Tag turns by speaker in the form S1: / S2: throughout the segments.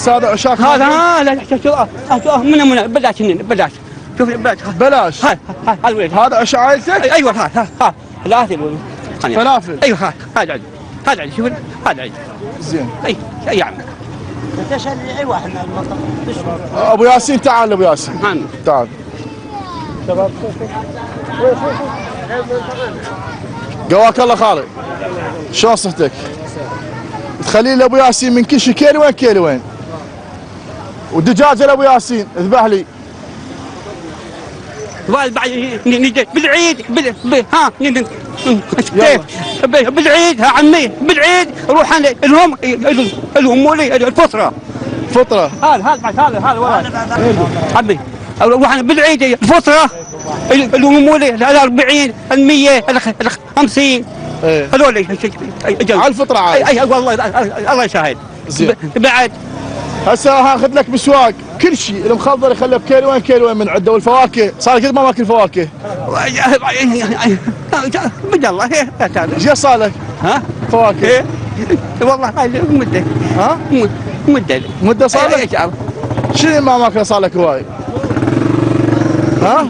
S1: بس هذا عشاك
S2: هذا لا شوف من بلاش بلاش. شوف بلاش
S1: بلاش.
S2: هاي الولد
S1: هذا عشاء عائلتك؟
S2: ايوه ها فلافل
S1: فلافل.
S2: ايوه هذا عندي هذا عندي شوف هذا عندي
S1: زين.
S2: اي يا عم
S3: تشهد لي اي واحد من المنطقه.
S1: ابو ياسين تعال ابو ياسين. تعال. قواك الله خالي. شلون صحتك؟ تخلي لي ابو ياسين من كل شيء كيلوين كيلوين. ودجاجه لابو ياسين اذبح لي.
S2: بالعيد ها كيف بالعيد ها عمي بالعيد روح الهم لي الفطره.
S1: فطره.
S2: هذا وراي عمي روح انا بالعيد الفطره الهم لي ال 40 ال 100 ال 50 هذول
S1: على الفطره عاد.
S2: اي والله الله يشاهد.
S1: زين.
S2: بعد
S1: هسه هاخذ لك مسواق كل شيء المخضر يخليه بكيلوين كيلوين من عنده والفواكه صار قد ما ماكل فواكه.
S2: بد الله
S1: ايش صار لك؟
S2: ها
S1: فواكه؟
S2: والله هاي مده.
S1: ها؟ مده صار لك؟ شنو ما ماكله صار لك هواي؟ ها؟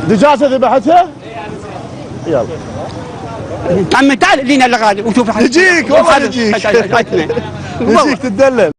S1: دجاجه ذبحتها؟ يلا
S2: عمي تعال لينا الغالي وشوف
S1: يجيك والله يجيك. يجيك تدلل.